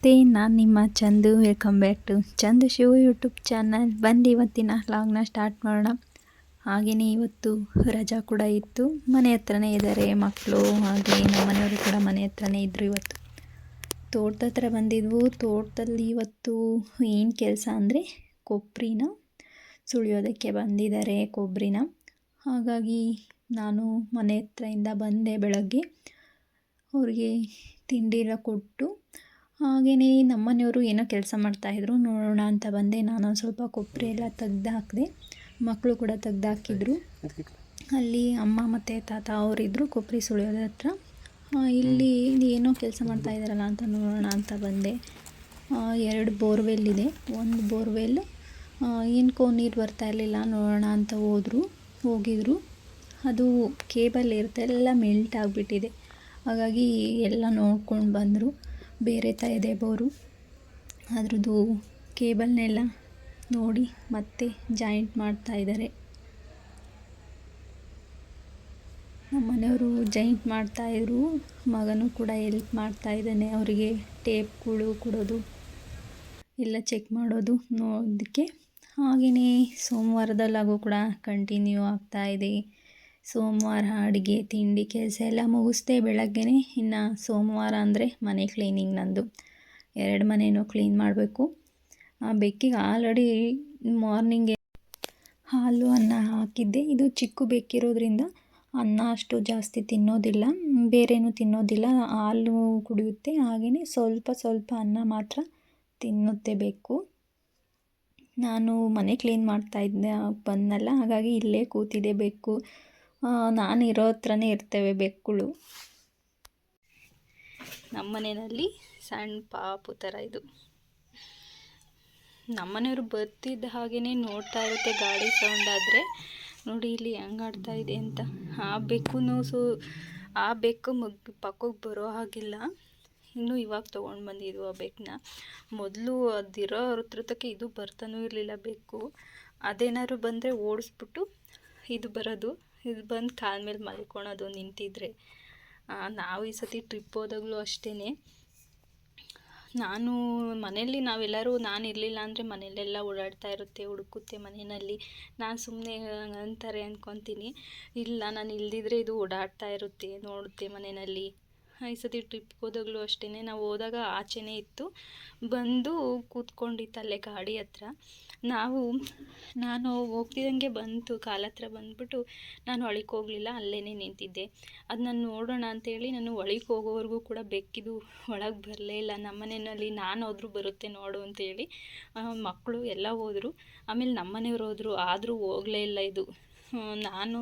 ನಮಸ್ತೆ, ನಾನು ನಿಮ್ಮ Chandu. Welcome back to Chandu Shiva YouTube channel. ಬಂದು ಇವತ್ತಿನ ವ್ಲಾಗ್ನ ಸ್ಟಾರ್ಟ್ ಮಾಡೋಣ. ಹಾಗೆಯೇ ಇವತ್ತು ರಜಾ ಕೂಡ ಇತ್ತು. ಮನೆ ಹತ್ರನೇ ಇದ್ದಾರೆ ಮಕ್ಕಳು, ಹಾಗೆ ನಮ್ಮ ಮನೆಯವರು ಕೂಡ ಮನೆ ಹತ್ರನೇ ಇದ್ದರು. ಇವತ್ತು ತೋಟದ ಹತ್ರ ಬಂದಿದ್ವು. ತೋಟದಲ್ಲಿ ಇವತ್ತು ಏನು ಕೆಲಸ ಅಂದರೆ ಕೊಬ್ಬರಿನ ಸುಳಿಯೋದಕ್ಕೆ ಬಂದಿದ್ದಾರೆ, ಕೊಬ್ಬರಿನ. ಹಾಗಾಗಿ ನಾನು ಮನೆ ಹತ್ರದಿಂದ ಬಂದೆ ಬೆಳಗ್ಗೆ. ಅವ್ರಿಗೆ ತಿಂಡಿ ಎಲ್ಲ ಕೊಟ್ಟು, ಹಾಗೆಯೇ ನಮ್ಮನೆಯವರು ಏನೋ ಕೆಲಸ ಮಾಡ್ತಾಯಿದ್ರು, ನೋಡೋಣ ಅಂತ ಬಂದೆ. ನಾನು ಸ್ವಲ್ಪ ಕೊಬ್ಬರಿ ಎಲ್ಲ ತೆಗ್ದು ಹಾಕಿದೆ, ಮಕ್ಕಳು ಕೂಡ ತೆಗ್ದು ಹಾಕಿದ್ರು. ಅಲ್ಲಿ ಅಮ್ಮ ಮತ್ತು ತಾತ ಅವರಿದ್ದರು ಕೊಬ್ಬರಿ ಸುಳಿಯೋದ್ರ ಹತ್ರ. ಇಲ್ಲಿ ಏನೋ ಕೆಲಸ ಮಾಡ್ತಾಯಿದ್ದಾರಲ್ಲ ಅಂತ ನೋಡೋಣ ಅಂತ ಬಂದೆ. 2 ಬೋರ್ವೆಲ್ ಇದೆ. ಒಂದು ಬೋರ್ವೆಲ್ ಏನಕ್ಕೋ ನೀರು ಬರ್ತಾ ಇರಲಿಲ್ಲ, ನೋಡೋಣ ಅಂತ ಹೋಗಿದ್ರು. ಅದು ಕೇಬಲ್ ಇರುತ್ತೆ ಎಲ್ಲ ಮೆಲ್ಟ್ ಆಗಿಬಿಟ್ಟಿದೆ. ಹಾಗಾಗಿ ಎಲ್ಲ ನೋಡ್ಕೊಂಡು ಬಂದರು. ಬೇರೆ ಇದೆ ಬೋರು, ಅದ್ರದ್ದು ಕೇಬಲ್ನೆಲ್ಲ ನೋಡಿ ಮತ್ತೆ ಜಾಯಿಂಟ್ ಮಾಡ್ತಾಯಿದ್ದಾರೆ. ನಮ್ಮ ಮನೆಯವರು ಜಾಯಿಂಟ್ ಮಾಡ್ತಾಯಿದ್ರು, ಮಗನೂ ಕೂಡ ಹೆಲ್ಪ್ ಮಾಡ್ತಾಯಿದ್ದಾನೆ. ಅವರಿಗೆ ಟೇಪ್ಗಳು ಕೊಡೋದು ಎಲ್ಲ ಚೆಕ್ ಮಾಡೋದು ನೋಡೋದಕ್ಕೆ. ಹಾಗೆಯೇ ಸೋಮವಾರದಲ್ಲಾಗೂ ಕೂಡ ಕಂಟಿನ್ಯೂ ಆಗ್ತಾಯಿದೆ. ಸೋಮವಾರ ಅಡುಗೆ ತಿಂಡಿ ಕೆಲಸ ಎಲ್ಲ ಮುಗಿಸ್ದೆ ಬೆಳಗ್ಗೆನೇ. ಇನ್ನು ಸೋಮವಾರ ಅಂದರೆ ಮನೆ ಕ್ಲೀನಿಂಗ್ ನಂದು. 2 ಮನೆಯೂ ಕ್ಲೀನ್ ಮಾಡಬೇಕು. ಆ ಬೆಕ್ಕಿಗೆ ಆಲ್ರೆಡಿ ಮಾರ್ನಿಂಗೆ ಹಾಲು ಅನ್ನ ಹಾಕಿದ್ದೆ. ಇದು ಚಿಕ್ಕ ಬೆಕ್ಕಿರೋದ್ರಿಂದ ಅನ್ನ ಅಷ್ಟು ಜಾಸ್ತಿ ತಿನ್ನೋದಿಲ್ಲ, ಬೇರೇನೂ ತಿನ್ನೋದಿಲ್ಲ. ಹಾಲು ಕುಡಿಯುತ್ತೆ, ಹಾಗೆಯೇ ಸ್ವಲ್ಪ ಅನ್ನ ಮಾತ್ರ ತಿನ್ನುತ್ತೆ ಬೆಕ್ಕು. ನಾನು ಮನೆ ಕ್ಲೀನ್ ಮಾಡ್ತಾಯಿದ್ದೆ ಬಂದನಲ್ಲ, ಹಾಗಾಗಿ ಇಲ್ಲೇ ಕೂತಿದೆ ಬೆಕ್ಕು. ನಾನು ಇರೋ ಹತ್ರನೇ ಇರ್ತವೆ ಬೆಕ್ಕುಗಳು. ನಮ್ಮ ಮನೆಯಲ್ಲಿ ಸಣ್ಣ ಪಾಪು ಥರ ಇದು. ನಮ್ಮನೆಯವರು ಬರ್ತಿದ್ದ ಹಾಗೆಯೇ ನೋಡ್ತಾ ಇರುತ್ತೆ. ಗಾಡಿ ಸೌಂಡ್ ಆದರೆ ನೋಡಿ ಇಲ್ಲಿ ಹೆಂಗೆ ಆಡ್ತಾ ಇದೆ ಅಂತ. ಆ ಬೆಕ್ಕು ಪಕ್ಕಕ್ಕೆ ಬರೋ ಹಾಗಿಲ್ಲ. ಇನ್ನೂ ಇವಾಗ ತೊಗೊಂಡು ಬಂದಿದ್ವು ಆ ಬೆಕ್ಕನ್ನ. ಮೊದಲು ಅದಿರೋ ಹತ್ರಕ್ಕೆ ಇದು ಬರ್ತಾನೂ ಇರಲಿಲ್ಲ ಬೆಕ್ಕು. ಅದೇನಾದ್ರು ಬಂದರೆ ಓಡಿಸ್ಬಿಟ್ಟು ಇದು ಬರೋದು, ಇದು ಬಂದು ಕಾಲ ಮೇಲೆ ಮಲ್ಕೊಳೋದು ನಿಂತಿದ್ರೆ. ನಾವು ಈ ಸತಿ ಟ್ರಿಪ್ ಹೋದಾಗಲೂ ಅಷ್ಟೇ, ನಾನು ಮನೆಯಲ್ಲಿ ನಾನು ಇರಲಿಲ್ಲ ಅಂದರೆ ಮನೆಯಲ್ಲೆಲ್ಲ ಓಡಾಡ್ತಾ ಇರುತ್ತೆ, ಹುಡುಕುತ್ತೆ ಮನೆಯಲ್ಲಿ. ನಾನು ಸುಮ್ಮನೆ ಅಂತಾರೆ ಅಂದ್ಕೊತೀನಿ. ಇಲ್ಲ, ನಾನು ಇಲ್ದಿದ್ರೆ ಇದು ಓಡಾಡ್ತಾ ಇರುತ್ತೆ, ನೋಡುತ್ತೆ ಮನೆಯಲ್ಲಿ. ಈ ಸತಿ ಟ್ರಿಪ್ಗೆ ಹೋದಾಗಲೂ ಅಷ್ಟೇ, ನಾವು ಹೋದಾಗ ಆಚೆನೇ ಇತ್ತು, ಬಂದು ಕೂತ್ಕೊಂಡಿತ್ತು ಅಲ್ಲೇ ಗಾಡಿ ಹತ್ರ. ನಾನು ಹೋಗ್ತಿದ್ದಂಗೆ ಬಂತು, ಕಾಲ ಹತ್ರ ಬಂದುಬಿಟ್ಟು ನಾನು ಒಳಗೆ ಹೋಗಲಿಲ್ಲ, ಅಲ್ಲೇ ನಿಂತಿದ್ದೆ. ಅದು ನಾನು ನೋಡೋಣ ಅಂತೇಳಿ ನಾನು ಒಳಗೆ ಹೋಗೋವರೆಗೂ ಕೂಡ ಬೆಕ್ಕಿದು ಒಳಗೆ ಬರಲೇ ಇಲ್ಲ. ನಮ್ಮ ಮನೆಯಲ್ಲಿ ನಾನು ಹೋದ್ರೂ ಬರುತ್ತೆ ನೋಡು ಅಂತೇಳಿ ಮಕ್ಕಳು ಎಲ್ಲ ಹೋದರು. ಆಮೇಲೆ ನಮ್ಮ ಮನೆಯವ್ರು ಹೋದರು, ಆದರೂ ಹೋಗಲೇ ಇಲ್ಲ ಇದು. ನಾನು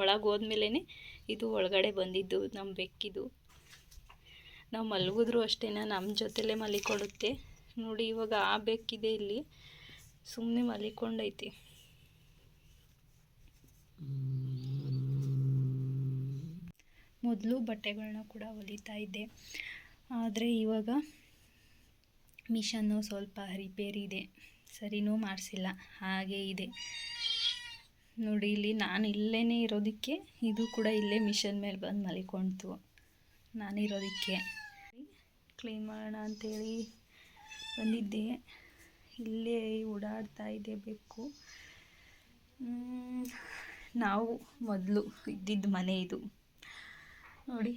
ಒಳಗೆ ಹೋದ್ಮೇಲೆ ಇದು ಒಳಗಡೆ ಬಂದಿದ್ದು ನಮ್ಮ ಬೆಕ್ಕಿದು. ನಾವು ಮಲಗಿದ್ರು ಅಷ್ಟೇ ನಮ್ಮ ಜೊತೆಲೇ ಮಲಿಕೊಡುತ್ತೆ. ನೋಡಿ ಇವಾಗ ಆ ಬೆಕ್ಕಿದೆ ಇಲ್ಲಿ, ಸುಮ್ಮನೆ ಮಲಿಕೊಂಡೈತಿ. ಮೊದಲು ಬಟ್ಟೆಗಳನ್ನ ಕೂಡ ಹೊಲಿತಾ ಇದ್ದೆ, ಆದರೆ ಇವಾಗ ಮಿಷನ್ನು ಸ್ವಲ್ಪ ರಿಪೇರಿ ಇದೆ, ಸರಿನೂ ಮಾಡಿಸಿಲ್ಲ, ಹಾಗೇ ಇದೆ. ನೋಡಿ ಇಲ್ಲಿ ನಾನು ಇಲ್ಲೇ ಇರೋದಕ್ಕೆ ಇದು ಕೂಡ ಇಲ್ಲೇ ಮಿಷನ್ ಮೇಲೆ ಬಂದು ಮಲಿಕೊಳ್ತು. ನಾನಿರೋದಕ್ಕೆ ಕ್ಲೀನ್ ಮಾಡೋಣ ಅಂಥೇಳಿ ಬಂದಿದ್ದೆ. ಇಲ್ಲೇ ಓಡಾಡ್ತಾ ಇದೆ ಬೆಕ್ಕು. ನಾವು ಮೊದಲು ಇದ್ದಿದ್ದ ಮನೆ ಇದು. ನೋಡಿ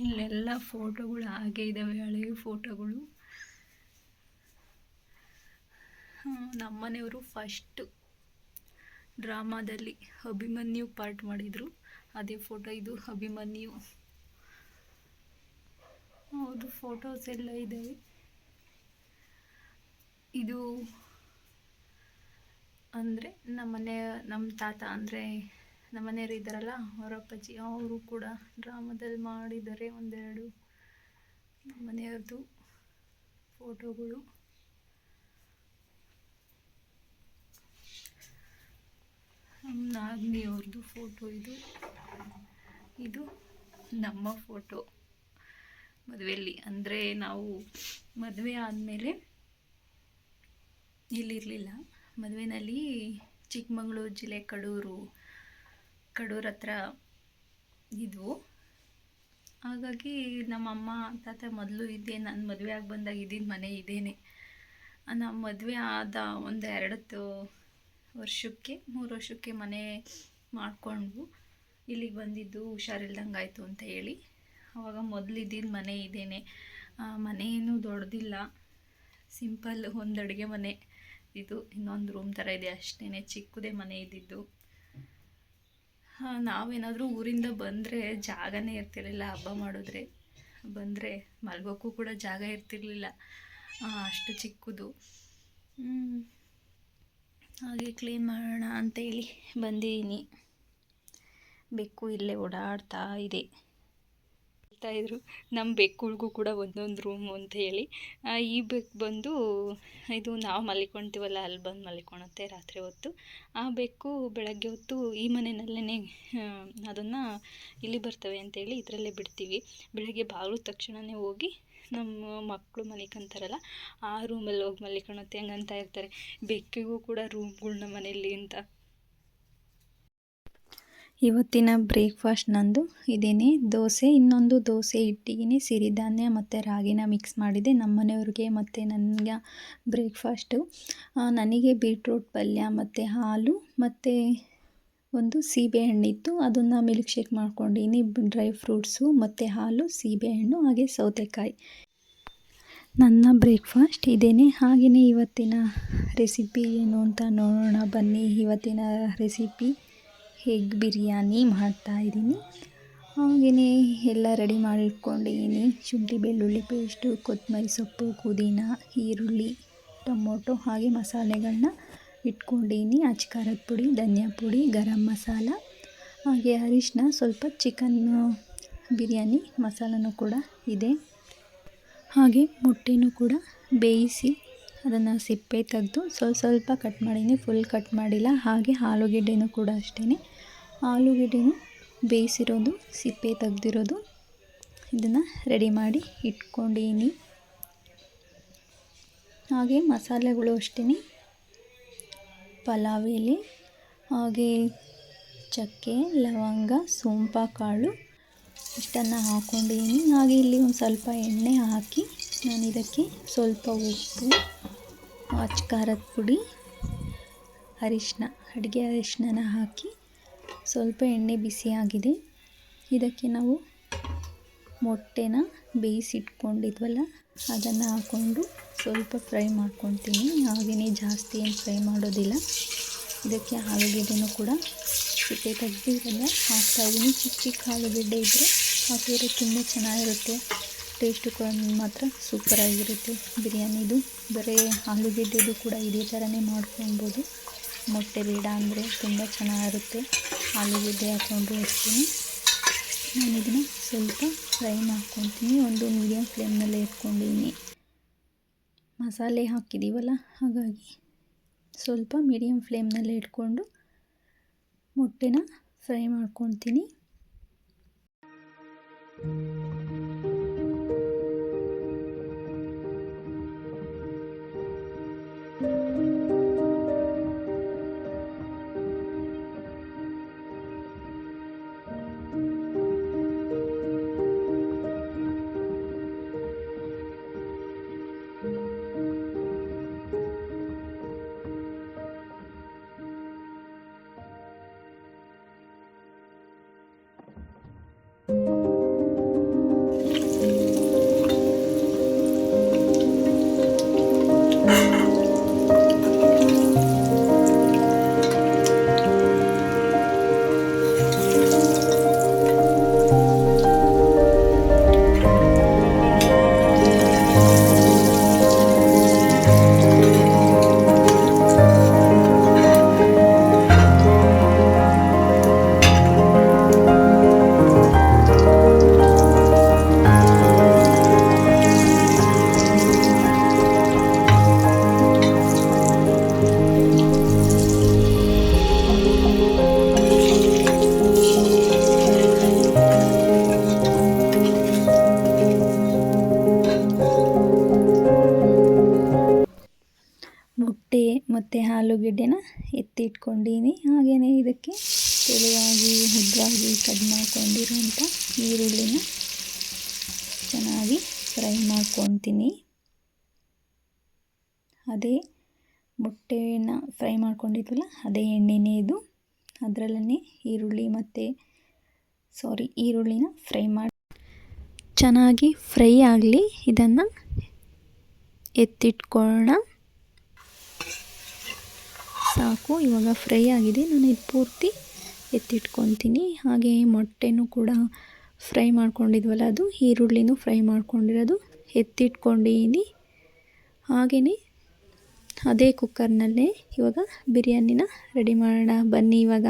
ಇಲ್ಲೆಲ್ಲ ಫೋಟೋಗಳು ಹಾಗೆ ಇದ್ದಾವೆ, ಹಳೆಯ ಫೋಟೋಗಳು. ನಮ್ಮನೆಯವರು ಫಸ್ಟು ಡ್ರಾಮಾದಲ್ಲಿ ಅಭಿಮನ್ಯು ಪಾರ್ಟ್ ಮಾಡಿದರು, ಅದೇ ಫೋಟೋ ಇದು. ಅಭಿಮನ್ಯು ಹೌದು, ಫೋಟೋಸ್ ಎಲ್ಲ ಇದ್ದಾವೆ. ಇದು ಅಂದರೆ ನಮ್ಮ ತಾತ ಅಂದರೆ ನಮ್ಮ ಮನೆಯವರು ಇದ್ದಾರಲ್ಲ, ಅವರ ಅಪ್ಪಾಜಿ, ಅವರು ಕೂಡ ಡ್ರಾಮಾದಲ್ಲಿ ಮಾಡಿದ್ದಾರೆ. 1-2 ನಮ್ಮ ಮನೆಯವ್ರದ್ದು ಫೋಟೋಗಳು. ನಮ್ಮ ನಾದಿನಿಯವ್ರದ್ದು ಫೋಟೋ ಇದು. ಇದು ನಮ್ಮ ಫೋಟೋ ಮದುವೆಯಲ್ಲಿ. ಅಂದರೆ ನಾವು ಮದುವೆ ಆದಮೇಲೆ ಇಲ್ಲಿರಲಿಲ್ಲ, ಮದುವೆಯಲ್ಲಿ ಚಿಕ್ಕಮಗಳೂರು ಜಿಲ್ಲೆ ಕಡೂರು ಹತ್ರ ಇದ್ವು. ಹಾಗಾಗಿ ನಮ್ಮಮ್ಮ ತಾತ ಮೊದಲು ಇದ್ದೆ, ನಾನು ಮದುವೆ ಆಗಿ ಬಂದಾಗ ಇದ್ದಿದ್ದು ಮನೆ ಇದೇನೆ. ನಮ್ಮ ಮದುವೆ ಆದ ಒಂದು 3 ವರ್ಷಕ್ಕೆ ಮನೆ ಮಾಡಿಕೊಂಡ್ವು. ಇಲ್ಲಿಗೆ ಬಂದಿದ್ದು ಹುಷಾರಿಲ್ದಂಗೆ ಆಯಿತು ಅಂತ ಹೇಳಿ. ಆವಾಗ ಮೊದಲಿದ್ದಿದ್ದು ಮನೆ ಇದೇನೆ. ಮನೆ ಏನೂ ದೊಡ್ಡದಿಲ್ಲ, ಸಿಂಪಲ್ ಒಂದು ಅಡುಗೆ ಮನೆ ಇದು, ಇನ್ನೊಂದು ರೂಮ್ ಥರ ಇದೆ ಅಷ್ಟೇ, ಚಿಕ್ಕದೇ ಮನೆ ಇದ್ದಿದ್ದು. ನಾವೇನಾದರೂ ಊರಿಂದ ಬಂದರೆ ಜಾಗನೇ ಇರ್ತಿರಲಿಲ್ಲ. ಹಬ್ಬ ಮಾಡಿದ್ರೆ ಬಂದರೆ ಮಲ್ಗೋಕ್ಕೂ ಕೂಡ ಜಾಗ ಇರ್ತಿರ್ಲಿಲ್ಲ, ಅಷ್ಟು ಚಿಕ್ಕದು. ಹಾಗೆ ಕ್ಲೀನ್ ಮಾಡೋಣ ಅಂತೇಳಿ ಬಂದಿದ್ದೀನಿ. ಬೆಕ್ಕು ಇಲ್ಲೇ ಓಡಾಡ್ತಾ ಇದೆ. ಹೇಳ್ತಾಯಿದ್ರು ನಮ್ಮ ಬೆಕ್ಕುಗಳಿಗೂ ಕೂಡ ಒಂದೊಂದು ರೂಮು ಅಂತ ಹೇಳಿ. ಈ ಬೆಕ್ಕು ಬಂದು ಇದು ನಾವು ಮಲ್ಕೊಳ್ತೀವಲ್ಲ, ಅಲ್ಲಿ ಬಂದು ಮಲ್ಕೊಳುತ್ತೆ ರಾತ್ರಿ ಹೊತ್ತು. ಆ ಬೆಕ್ಕು ಬೆಳಗ್ಗೆ ಹೊತ್ತು ಈ ಮನೆಯಲ್ಲೇ ಅದನ್ನು ಇಲ್ಲಿ ಬರ್ತವೆ ಅಂತೇಳಿ ಇದರಲ್ಲೇ ಬಿಡ್ತೀವಿ. ಬೆಳಗ್ಗೆ ಬಾಗಿಲು ತಕ್ಷಣವೇ ಹೋಗಿ ನಮ್ಮ ಮಕ್ಕಳು ಮಲಿಕೊಂತಾರಲ್ಲ ಆ ರೂಮಲ್ಲಿ ಹೋಗಿ ಮಲಿಕೊಳುತ್ತೆ. ಹಂಗಂತ ಇರ್ತಾರೆ, ಬೆಕ್ಕಿಗೂ ಕೂಡ ರೂಮ್ಗಳನ್ನ ಮನೆಯಲ್ಲಿ ಅಂತ. ಇವತ್ತಿನ ಬ್ರೇಕ್ಫಾಸ್ಟ್ ನಂದು ಇದೇನೆ, ದೋಸೆ. ಇನ್ನೊಂದು ದೋಸೆ ಇಟ್ಟಿದ್ದೀನಿ, ಸಿರಿಧಾನ್ಯ ಮತ್ತು ರಾಗಿನ ಮಿಕ್ಸ್ ಮಾಡಿದೆ ನಮ್ಮ ಮನೆಯವ್ರಿಗೆ ಮತ್ತು ನನಗೆ ಬ್ರೇಕ್ಫಾಸ್ಟು. ನನಗೆ ಬೀಟ್ರೂಟ್ ಪಲ್ಯ ಮತ್ತು ಹಾಲು ಮತ್ತು ಒಂದು ಸೀಬೆಹಣ್ಣಿತ್ತು, ಅದನ್ನು ಮಿಲ್ಕ್ ಶೇಕ್ ಮಾಡ್ಕೊಂಡಿನಿ. ಡ್ರೈ ಫ್ರೂಟ್ಸು ಮತ್ತು ಹಾಲು, ಸೀಬೆಹಣ್ಣು ಹಾಗೆ ಸೌತೆಕಾಯಿ. ನನ್ನ ಬ್ರೇಕ್ಫಾಸ್ಟ್ ಇದೇನೆ. ಹಾಗೆಯೇ ಇವತ್ತಿನ ರೆಸಿಪಿ ಏನು ಅಂತ ನೋಡೋಣ ಬನ್ನಿ. ಇವತ್ತಿನ ರೆಸಿಪಿ ಎಗ್ ಬಿರಿಯಾನಿ ಮಾಡ್ತಾಯಿದ್ದೀನಿ. ಹಾಗೆಯೇ ಎಲ್ಲ ರೆಡಿ ಮಾಡಿಟ್ಕೊಂಡಿದ್ದೀನಿ. ಶುಂಠಿ ಬೆಳ್ಳುಳ್ಳಿ ಪೇಸ್ಟು, ಕೊತ್ತಂಬರಿ ಸೊಪ್ಪು, ಪುದೀನ, ಈರುಳ್ಳಿ, ಟೊಮೊಟೊ ಹಾಗೆ ಮಸಾಲೆಗಳನ್ನ ಇಟ್ಕೊಂಡಿದ್ದೀನಿ. ಖಾರದ ಪುಡಿ, ಧನಿಯಾ ಪುಡಿ, ಗರಂ ಮಸಾಲ ಹಾಗೆ ಅರಿಶಿನ, ಸ್ವಲ್ಪ ಚಿಕನ್ ಬಿರಿಯಾನಿ ಮಸಾಲನೂ ಕೂಡ ಇದೆ. ಹಾಗೆ ಮೊಟ್ಟೆನೂ ಕೂಡ ಬೇಯಿಸಿ ಅದನ್ನು ಸಿಪ್ಪೆ ತೆಗೆದು ಸ್ವಲ್ಪ ಕಟ್ ಮಾಡಿದ್ದೀನಿ, ಫುಲ್ ಕಟ್ ಮಾಡಿಲ್ಲ. ಹಾಗೆ ಆಲೂಗೆಡ್ಡೆನೂ ಕೂಡ ಅಷ್ಟೇ, ಆಲೂಗೆಡ್ಡೆನೂ ಬೇಯಿಸಿರೋದು, ಸಿಪ್ಪೆ ತೆಗೆದಿರೋದು, ಇದನ್ನು ರೆಡಿ ಮಾಡಿ ಇಟ್ಕೊಂಡಿದ್ದೀನಿ. ಹಾಗೆ ಮಸಾಲೆಗಳು ಅಷ್ಟೇ, ಪಲಾವ್ ಎಲೆ ಹಾಗೆ ಚಕ್ಕೆ, ಲವಂಗ, ಸೋಂಪು ಕಾಳು ಇಷ್ಟನ್ನು ಹಾಕ್ಕೊಂಡಿದ್ದೀನಿ. ಹಾಗೆ ಇಲ್ಲಿ ಒಂದು ಸ್ವಲ್ಪ ಎಣ್ಣೆ ಹಾಕಿ ನಾನು ಇದಕ್ಕೆ ಸ್ವಲ್ಪ ಉಪ್ಪು, ಖಾರದ ಪುಡಿ, ಅರಿಶಿನ, ಅಡುಗೆ ಅರಿಶಿನ ಹಾಕಿ ಸ್ವಲ್ಪ ಎಣ್ಣೆ ಬಿಸಿಯಾಗಿದೆ. ಇದಕ್ಕೆ ನಾವು ಮೊಟ್ಟೆನ ಬೇಯಿಸಿಟ್ಕೊಂಡಿದ್ವಲ್ಲ ಅದನ್ನು ಹಾಕ್ಕೊಂಡು ಸ್ವಲ್ಪ ಫ್ರೈ ಮಾಡ್ಕೊತೀನಿ. ಹಾಗೆಯೇ ಜಾಸ್ತಿ ಏನು ಫ್ರೈ ಮಾಡೋದಿಲ್ಲ. ಇದಕ್ಕೆ ಆಲೂಗೆಡ್ಡೆನೂ ಕೂಡ ಸಿಪ್ಪೆ ತೆಗೆದಿರಲ್ಲ ಹಾಕ್ತಾಯಿದ್ದೀನಿ. ಚಿಕ್ಕ ಆಲೂಗೆಡ್ಡೆ ಇದ್ದರೆ ಹಾಕಿದ್ರೆ ತುಂಬ ಚೆನ್ನಾಗಿರುತ್ತೆ, ಟೇಸ್ಟು ಕೂಡ ಮಾತ್ರ ಸೂಪರಾಗಿರುತ್ತೆ ಬಿರಿಯಾನಿದು. ಬರೀ ಆಲೂಗೆಡ್ಡೆದು ಕೂಡ ಇದೇ ಥರನೇ ಮಾಡ್ಕೊಳ್ಬೋದು, ಮೊಟ್ಟೆ ಬೇಡ ಅಂದರೆ ತುಂಬ ಚೆನ್ನಾಗಿರುತ್ತೆ. ಆಲೂಗೆಡ್ಡೆ ಹಾಕ್ಕೊಂಡು ಅಷ್ಟೇ. ನಾನು ಇದನ್ನು ಸ್ವಲ್ಪ ಫ್ರೈ ಮಾಡ್ಕೊತೀನಿ, ಒಂದು ಮೀಡಿಯಮ್ ಫ್ಲೇಮ್ನಲ್ಲೇ ಇಟ್ಕೊಂಡಿದ್ದೀನಿ. ಮಸಾಲೆ ಹಾಕಿದ್ದೀವಲ್ಲ ಹಾಗಾಗಿ ಸ್ವಲ್ಪ ಮೀಡಿಯಮ್ ಫ್ಲೇಮ್ನಲ್ಲೇ ಇಟ್ಕೊಂಡು ಮೊಟ್ಟೆನ ಫ್ರೈ ಮಾಡ್ಕೊತೀನಿ. ಮೊಟ್ಟೆ ಮತ್ತು ಆಲೂಗೆಡ್ಡೆನ ಎತ್ತಿಟ್ಕೊಂಡಿದ್ದೀನಿ. ಹಾಗೆಯೇ ಇದಕ್ಕೆ ತೆಳುವಾಗಿ ಉದ್ದವಾಗಿ ಕಟ್ ಮಾಡ್ಕೊಂಡಿರೋಂಥ ಈರುಳ್ಳಿನ ಚೆನ್ನಾಗಿ ಫ್ರೈ ಮಾಡ್ಕೊತೀನಿ. ಅದೇ ಮೊಟ್ಟೆನ ಫ್ರೈ ಮಾಡ್ಕೊಂಡಿದ್ವಲ್ಲ ಅದೇ ಎಣ್ಣೆನೇ ಇದು. ಅದರಲ್ಲೇ ಈರುಳ್ಳಿನ ಫ್ರೈ ಮಾಡಿ ಚೆನ್ನಾಗಿ ಫ್ರೈ ಆಗಲಿ. ಇದನ್ನು ಎತ್ತಿಟ್ಕೊಳ್ಳೋಣ. ಸಾಕು, ಇವಾಗ ಫ್ರೈ ಆಗಿದೆ. ನಾನು ಇದು ಪೂರ್ತಿ ಎತ್ತಿಟ್ಕೊತೀನಿ. ಹಾಗೆ ಮೊಟ್ಟೆನೂ ಕೂಡ ಫ್ರೈ ಮಾಡ್ಕೊಂಡಿದ್ವಲ್ಲ ಅದು, ಈರುಳ್ಳಿನೂ ಫ್ರೈ ಮಾಡ್ಕೊಂಡಿರೋದು ಎತ್ತಿಟ್ಕೊಂಡಿದ್ದೀನಿ. ಹಾಗೆಯೇ ಅದೇ ಕುಕ್ಕರ್ನಲ್ಲೇ ಇವಾಗ ಬಿರಿಯಾನಿನ ರೆಡಿ ಮಾಡೋಣ ಬನ್ನಿ. ಇವಾಗ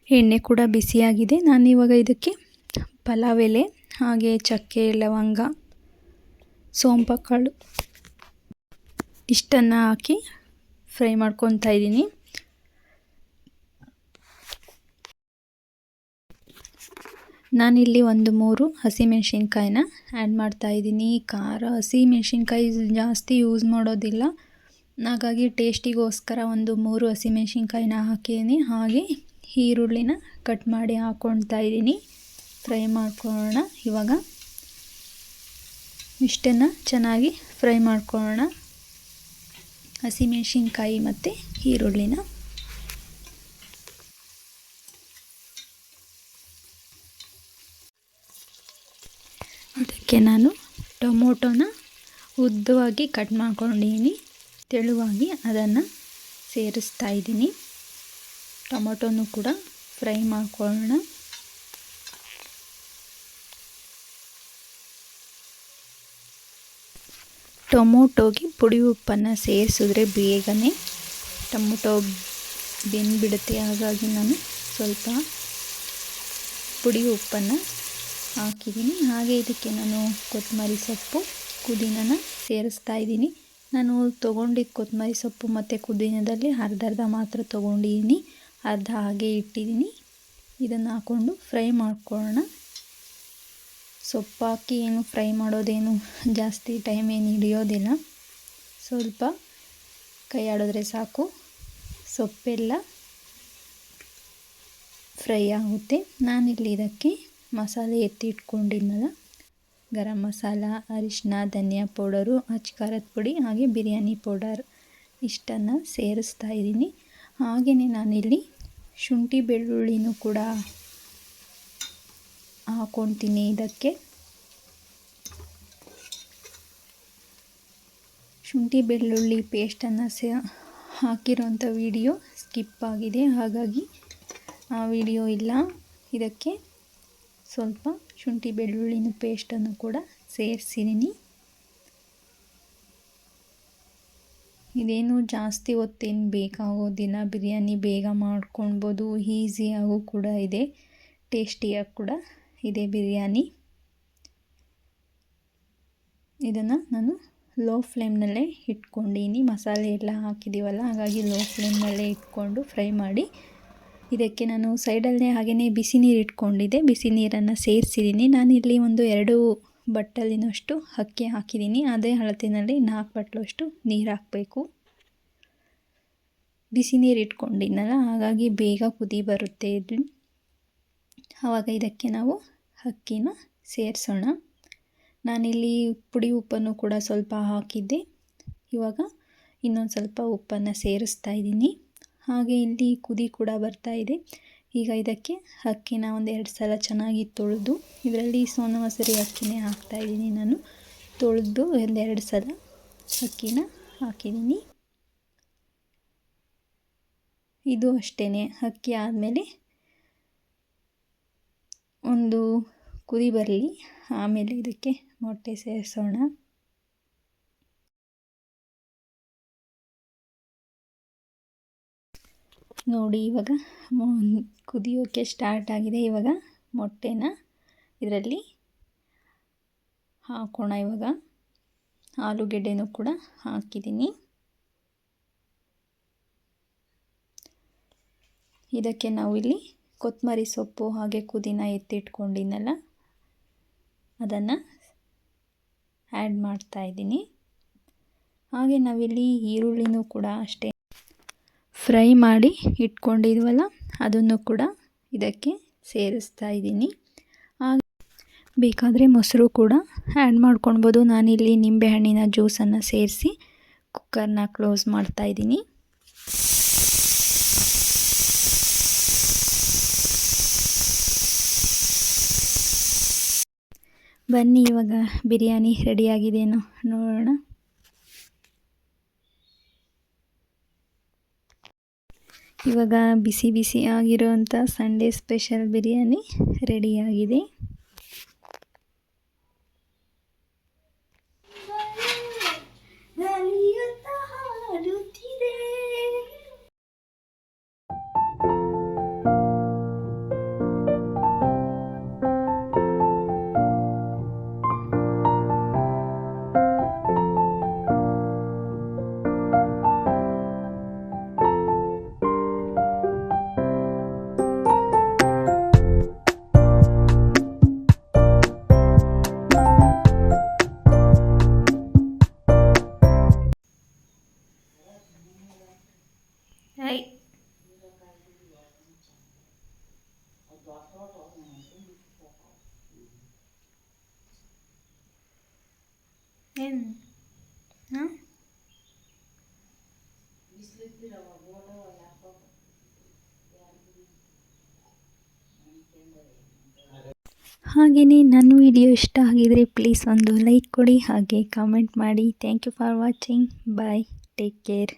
ಎಣ್ಣೆ ಕೂಡ ಬಿಸಿಯಾಗಿದೆ. ನಾನಿವಾಗ ಇದಕ್ಕೆ ಪಲಾವ್ ಎಲೆ, ಹಾಗೆ ಚಕ್ಕೆ, ಲವಂಗ, ಸೋಂಪು ಕಾಳು ಇಷ್ಟನ್ನು ಹಾಕಿ ಫ್ರೈ ಮಾಡ್ಕೊತಾ ಇದ್ದೀನಿ. ನಾನಿಲ್ಲಿ 3 ಹಸಿಮೆಣ್ಸಿನ್ಕಾಯಿನ ಆ್ಯಡ್ ಮಾಡ್ತಾಯಿದ್ದೀನಿ. ಖಾರ ಹಸಿಮೆಣ್ಸಿನ್ಕಾಯಿ ಜಾಸ್ತಿ ಯೂಸ್ ಮಾಡೋದಿಲ್ಲ, ಹಾಗಾಗಿ ಟೇಸ್ಟಿಗೋಸ್ಕರ 3 ಹಸಿಮೆಣ್ಸಿನ್ಕಾಯಿನ ಹಾಕಿದ್ದೀನಿ. ಹಾಗೆ ಈರುಳ್ಳಿನ ಕಟ್ ಮಾಡಿ ಹಾಕ್ಕೊಳ್ತಾ ಇದ್ದೀನಿ. ಫ್ರೈ ಮಾಡ್ಕೊಳ್ಳೋಣ. ಇವಾಗ ಇಷ್ಟನ್ನು ಚೆನ್ನಾಗಿ ಫ್ರೈ ಮಾಡ್ಕೊಳ್ಳೋಣ, ಹಸಿಮೆಣ್ಸಿನ್ಕಾಯಿ ಮತ್ತು ಈರುಳ್ಳಿನ. ಇದಕ್ಕೆ ನಾನು ಟೊಮೊಟೊನ ಉದ್ದವಾಗಿ ಕಟ್ ಮಾಡ್ಕೊಂಡಿದ್ದೀನಿ, ತೆಳುವಾಗಿ ಅದನ್ನು ಸೇರಿಸ್ತಾ ಇದ್ದೀನಿ. ಟೊಮೊಟೊನೂ ಕೂಡ ಫ್ರೈ ಮಾಡ್ಕೊಳ್ಳೋಣ. ಟೊಮೊಟೊಗೆ ಪುಡಿ ಉಪ್ಪನ್ನು ಸೇರಿಸಿದ್ರೆ ಬೇಗನೆ ಟೊಮೊಟೊ ಬೆಂದ್ಬಿಡುತ್ತೆ. ಹಾಗಾಗಿ ನಾನು ಸ್ವಲ್ಪ ಪುಡಿ ಉಪ್ಪನ್ನು ಹಾಕಿದ್ದೀನಿ. ಹಾಗೆ ಇದಕ್ಕೆ ನಾನು ಕೊತ್ತಂಬರಿ ಸೊಪ್ಪು, ಪುದೀನನ ಸೇರಿಸ್ತಾ ಇದ್ದೀನಿ. ನಾನು ತೊಗೊಂಡಿದ್ದ ಕೊತ್ತಂಬರಿ ಸೊಪ್ಪು ಮತ್ತು ಪುದೀನದಲ್ಲಿ ಅರ್ಧ ಮಾತ್ರ ತೊಗೊಂಡಿದ್ದೀನಿ, ಅರ್ಧ ಹಾಗೆ ಇಟ್ಟಿದ್ದೀನಿ. ಇದನ್ನು ಹಾಕ್ಕೊಂಡು ಫ್ರೈ ಮಾಡ್ಕೊಳ್ಳೋಣ. ಸೊಪ್ಪು ಹಾಕಿ ಏನು ಫ್ರೈ ಮಾಡೋದೇನು ಜಾಸ್ತಿ ಟೈಮ್ ಏನು ಹಿಡಿಯೋದಿಲ್ಲ, ಸ್ವಲ್ಪ ಕೈ ಆಡಿದ್ರೆ ಸಾಕು, ಸೊಪ್ಪೆಲ್ಲ ಫ್ರೈ ಆಗುತ್ತೆ. ನಾನಿಲ್ಲಿ ಇದಕ್ಕೆ ಮಸಾಲೆ ಎತ್ತಿಟ್ಕೊಂಡಿದ್ನಲ್ಲ, ಗರಂ ಮಸಾಲ, ಅರಿಶಿನ, ಧನಿಯಾ ಪೌಡರು, ಖಾರದ ಪುಡಿ, ಹಾಗೆ ಬಿರಿಯಾನಿ ಪೌಡರ್ ಇಷ್ಟನ್ನು ಸೇರಿಸ್ತಾ ಇದ್ದೀನಿ. ಹಾಗೆಯೇ ನಾನಿಲ್ಲಿ ಶುಂಠಿ ಬೆಳ್ಳುಳ್ಳಿನೂ ಕೂಡ ಹಾಕ್ಕೊತೀನಿ. ಇದಕ್ಕೆ ಶುಂಠಿ ಬೆಳ್ಳುಳ್ಳಿ ಪೇಸ್ಟನ್ನು ಹಾಕಿರೋಂಥ ವಿಡಿಯೋ ಸ್ಕಿಪ್ ಆಗಿದೆ, ಹಾಗಾಗಿ ಆ ವಿಡಿಯೋ ಇಲ್ಲ. ಇದಕ್ಕೆ ಸ್ವಲ್ಪ ಶುಂಠಿ ಬೆಳ್ಳುಳ್ಳಿನ ಪೇಸ್ಟನ್ನು ಕೂಡ ಸೇರಿಸಿದ್ದೀನಿ. ಇದೇನು ಜಾಸ್ತಿ ಹೊತ್ತೇನು ಬೇಕಾಗೋದಿಲ್ಲ, ಬಿರಿಯಾನಿ ಬೇಗ ಮಾಡ್ಕೊಳ್ಬೋದು, ಈಸಿಯಾಗೂ ಕೂಡ ಇದೆ, ಟೇಸ್ಟಿಯಾಗಿ ಕೂಡ ಇದೆ ಬಿರಿಯಾನಿ. ಇದನ್ನು ನಾನು ಲೋ ಫ್ಲೇಮ್ನಲ್ಲೇ ಇಟ್ಕೊಂಡಿದ್ದೀನಿ. ಮಸಾಲೆ ಎಲ್ಲ ಹಾಕಿದ್ದೀವಲ್ಲ, ಹಾಗಾಗಿ ಲೋ ಫ್ಲೇಮ್ನಲ್ಲೇ ಇಟ್ಕೊಂಡು ಫ್ರೈ ಮಾಡಿ. ಇದಕ್ಕೆ ನಾನು ಸೈಡಲ್ಲೇ ಹಾಗೆಯೇ ಬಿಸಿ ನೀರು ಇಟ್ಕೊಂಡಿದ್ದೆ, ಬಿಸಿ ನೀರನ್ನು ಸೇರಿಸಿದ್ದೀನಿ. ನಾನಿಲ್ಲಿ 2 ಬಟ್ಟಲಿನಷ್ಟು ಅಕ್ಕಿ ಹಾಕಿದ್ದೀನಿ. ಅದೇ ಅಳತೆಯಲ್ಲಿ 4 ಬಟ್ಟಲಷ್ಟು ನೀರು ಹಾಕಬೇಕು. ಬಿಸಿ ನೀರು ಇಟ್ಕೊಂಡಿದ್ನಲ್ಲ, ಹಾಗಾಗಿ ಬೇಗ ಕುದಿ ಬರುತ್ತೆ ಇದು. ಆವಾಗ ಇದಕ್ಕೆ ನಾವು ಅಕ್ಕಿನ ಸೇರಿಸೋಣ. ನಾನಿಲ್ಲಿ ಪುಡಿ ಉಪ್ಪನ್ನು ಕೂಡ ಸ್ವಲ್ಪ ಹಾಕಿದ್ದೆ, ಇವಾಗ ಇನ್ನೊಂದು ಸ್ವಲ್ಪ ಉಪ್ಪನ್ನು ಸೇರಿಸ್ತಾ ಇದ್ದೀನಿ. ಹಾಗೆ ಇಲ್ಲಿ ಕುದಿ ಕೂಡ ಬರ್ತಾ ಇದೆ. ಈಗ ಇದಕ್ಕೆ ಅಕ್ಕಿನ 2 ಸಲ ಚೆನ್ನಾಗಿ ತೊಳೆದು, ಇದರಲ್ಲಿ ಸೋನಾ ಮಸೂರಿ ಅಕ್ಕಿನೇ ಹಾಕ್ತಾಯಿದ್ದೀನಿ ನಾನು, ತೊಳೆದು 2 ಸಲ ಅಕ್ಕಿನ ಹಾಕಿದ್ದೀನಿ. ಇದು ಅಷ್ಟೇ, ಅಕ್ಕಿ ಆದಮೇಲೆ ಒಂದು ಕುದಿ ಬರಲಿ, ಆಮೇಲೆ ಇದಕ್ಕೆ ಮೊಟ್ಟೆ ಸೇರಿಸೋಣ. ನೋಡಿ, ಇವಾಗ ಕುದಿಯೋಕ್ಕೆ ಸ್ಟಾರ್ಟ್ ಆಗಿದೆ. ಇವಾಗ ಮೊಟ್ಟೆನ ಇದರಲ್ಲಿ ಹಾಕೋಣ. ಇವಾಗ ಆಲೂಗೆಡ್ಡೆನೂ ಕೂಡ ಹಾಕಿದ್ದೀನಿ. ಇದಕ್ಕೆ ನಾವು ಇಲ್ಲಿ ಕೊತ್ತಂಬರಿ ಸೊಪ್ಪು ಹಾಗೆ ಪುದೀನ ಎತ್ತಿಟ್ಕೊಂಡಿದ್ನಲ್ಲ, ಅದನ್ನು ಆ್ಯಡ್ ಮಾಡ್ತಾಯಿದ್ದೀನಿ. ಹಾಗೆ ನಾವಿಲ್ಲಿ ಈರುಳ್ಳಿನೂ ಕೂಡ ಅಷ್ಟೇ ಫ್ರೈ ಮಾಡಿ ಇಟ್ಕೊಂಡಿದ್ವಲ್ಲ, ಅದನ್ನು ಕೂಡ ಇದಕ್ಕೆ ಸೇರಿಸ್ತಾ ಇದ್ದೀನಿ. ಹಾಗೆ ಬೇಕಾದರೆ ಮೊಸರು ಕೂಡ ಆ್ಯಡ್ ಮಾಡ್ಕೊಳ್ಬೋದು. ನಾನಿಲ್ಲಿ ನಿಂಬೆಹಣ್ಣಿನ ಜ್ಯೂಸನ್ನು ಸೇರಿಸಿ ಕುಕ್ಕರ್ನ ಕ್ಲೋಸ್ ಮಾಡ್ತಾಯಿದ್ದೀನಿ. ಬನ್ನಿ ಇವಾಗ ಬಿರಿಯಾನಿ ರೆಡಿಯಾಗಿದೆಯೇನೋ ನೋಡೋಣ. ಇವಾಗ ಬಿಸಿ ಬಿಸಿ ಆಗಿರೋವಂಥ ಸಂಡೇ ಸ್ಪೆಷಲ್ ಬಿರಿಯಾನಿ ರೆಡಿಯಾಗಿದೆ. ಏನು ಹಾಗೆಯೇ ನನ್ನ ವಿಡಿಯೋ ಇಷ್ಟ ಆಗಿದರೆ ಪ್ಲೀಸ್ ಒಂದು ಲೈಕ್ ಕೊಡಿ, ಹಾಗೆ ಕಾಮೆಂಟ್ ಮಾಡಿ. Thank you for watching. Bye, take care.